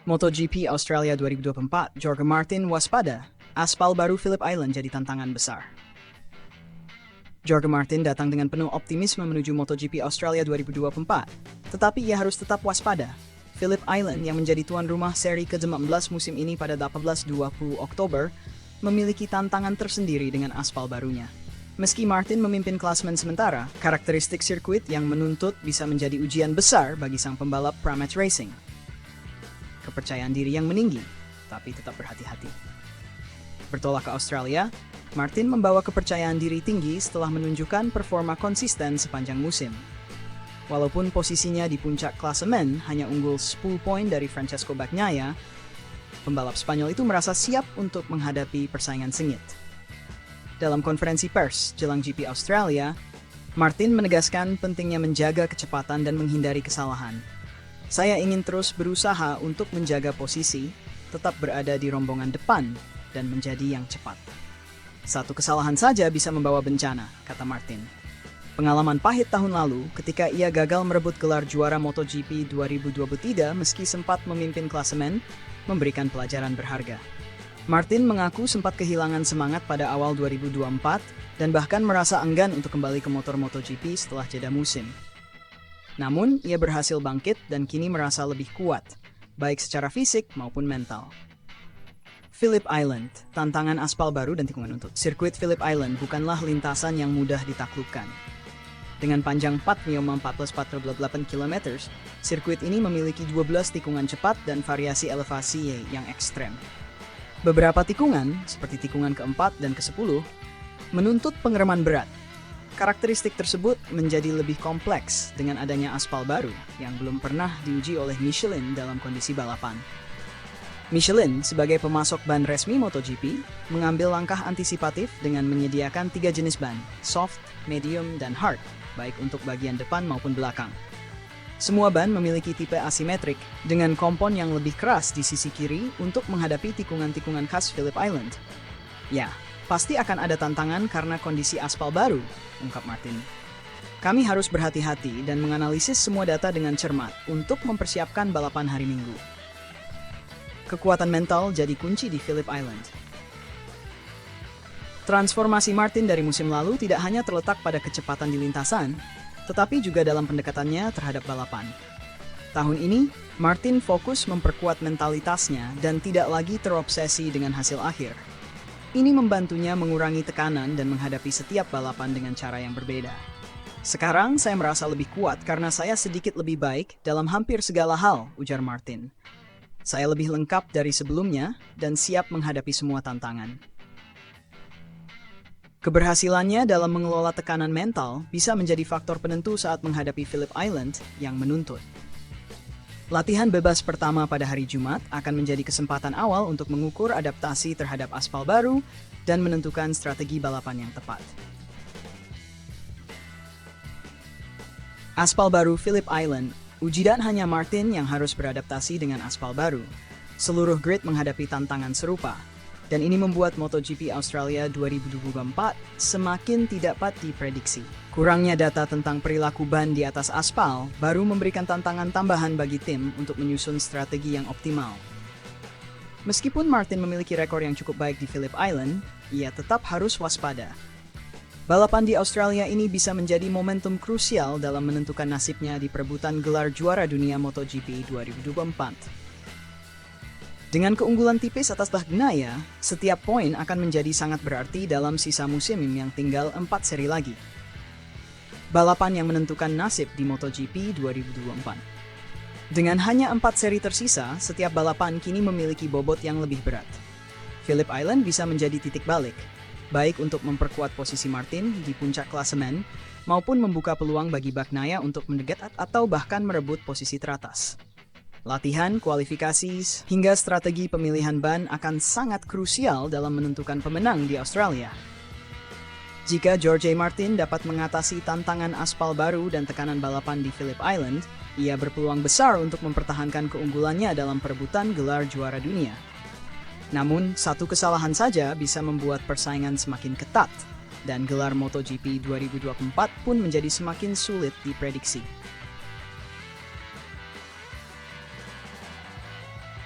MotoGP Australia 2024, Jorge Martin waspada, aspal baru Phillip Island jadi tantangan besar. Jorge Martin datang dengan penuh optimisme menuju MotoGP Australia 2024, tetapi ia harus tetap waspada. Phillip Island yang menjadi tuan rumah seri ke-14 musim ini pada 18-20 Oktober memiliki tantangan tersendiri dengan aspal barunya. Meski Martin memimpin klasemen sementara, karakteristik sirkuit yang menuntut bisa menjadi ujian besar bagi sang pembalap Pramac Racing. Kepercayaan diri yang meninggi, tapi tetap berhati-hati. Bertolak ke Australia, Martin membawa kepercayaan diri tinggi setelah menunjukkan performa konsisten sepanjang musim. Walaupun posisinya di puncak klasemen hanya unggul 10 poin dari Francesco Bagnaia, pembalap Spanyol itu merasa siap untuk menghadapi persaingan sengit. Dalam konferensi pers jelang GP Australia, Martin menegaskan pentingnya menjaga kecepatan dan menghindari kesalahan. Saya ingin terus berusaha untuk menjaga posisi, tetap berada di rombongan depan, dan menjadi yang cepat. Satu kesalahan saja bisa membawa bencana, kata Martin. Pengalaman pahit tahun lalu ketika ia gagal merebut gelar juara MotoGP 2023 meski sempat memimpin klasemen, memberikan pelajaran berharga. Martin mengaku sempat kehilangan semangat pada awal 2024 dan bahkan merasa enggan untuk kembali ke motor MotoGP setelah jeda musim. Namun, ia berhasil bangkit dan kini merasa lebih kuat, baik secara fisik maupun mental. Phillip Island, tantangan aspal baru dan tikungan untuk. Sirkuit Phillip Island bukanlah lintasan yang mudah ditaklukkan. Dengan panjang 4,1448 km, sirkuit ini memiliki 12 tikungan cepat dan variasi elevasi yang ekstrem. Beberapa tikungan, seperti tikungan keempat dan ke-10, menuntut pengereman berat. Karakteristik tersebut menjadi lebih kompleks dengan adanya aspal baru yang belum pernah diuji oleh Michelin dalam kondisi balapan. Michelin sebagai pemasok ban resmi MotoGP mengambil langkah antisipatif dengan menyediakan 3 jenis ban, soft, medium, dan hard, baik untuk bagian depan maupun belakang. Semua ban memiliki tipe asimetrik dengan kompon yang lebih keras di sisi kiri untuk menghadapi tikungan-tikungan khas Phillip Island. Ya, pasti akan ada tantangan karena kondisi aspal baru, ungkap Martin. Kami harus berhati-hati dan menganalisis semua data dengan cermat untuk mempersiapkan balapan hari Minggu. Kekuatan mental jadi kunci di Phillip Island. Transformasi Martin dari musim lalu tidak hanya terletak pada kecepatan di lintasan, tetapi juga dalam pendekatannya terhadap balapan. Tahun ini, Martin fokus memperkuat mentalitasnya dan tidak lagi terobsesi dengan hasil akhir. Ini membantunya mengurangi tekanan dan menghadapi setiap balapan dengan cara yang berbeda. Sekarang saya merasa lebih kuat karena saya sedikit lebih baik dalam hampir segala hal, ujar Martin. Saya lebih lengkap dari sebelumnya dan siap menghadapi semua tantangan. Keberhasilannya dalam mengelola tekanan mental bisa menjadi faktor penentu saat menghadapi Phillip Island yang menuntut. Latihan bebas pertama pada hari Jumat akan menjadi kesempatan awal untuk mengukur adaptasi terhadap aspal baru dan menentukan strategi balapan yang tepat. Aspal baru Phillip Island, tidak hanya Martin yang harus beradaptasi dengan aspal baru. Seluruh grid menghadapi tantangan serupa, dan ini membuat MotoGP Australia 2024 semakin tidak dapat diprediksi. Kurangnya data tentang perilaku ban di atas aspal baru memberikan tantangan tambahan bagi tim untuk menyusun strategi yang optimal. Meskipun Martin memiliki rekor yang cukup baik di Phillip Island, ia tetap harus waspada. Balapan di Australia ini bisa menjadi momentum krusial dalam menentukan nasibnya di perebutan gelar juara dunia MotoGP 2024. Dengan keunggulan tipis atas Bagnaia, setiap poin akan menjadi sangat berarti dalam sisa musim yang tinggal 4 seri lagi. Balapan yang menentukan nasib di MotoGP 2024. Dengan hanya 4 seri tersisa, setiap balapan kini memiliki bobot yang lebih berat. Phillip Island bisa menjadi titik balik, baik untuk memperkuat posisi Martin di puncak klasemen, maupun membuka peluang bagi Bagnaia untuk mendekat atau bahkan merebut posisi teratas. Latihan, kualifikasi, hingga strategi pemilihan ban akan sangat krusial dalam menentukan pemenang di Australia. Jika Jorge Martin dapat mengatasi tantangan aspal baru dan tekanan balapan di Phillip Island, ia berpeluang besar untuk mempertahankan keunggulannya dalam perebutan gelar juara dunia. Namun, satu kesalahan saja bisa membuat persaingan semakin ketat, dan gelar MotoGP 2024 pun menjadi semakin sulit diprediksi.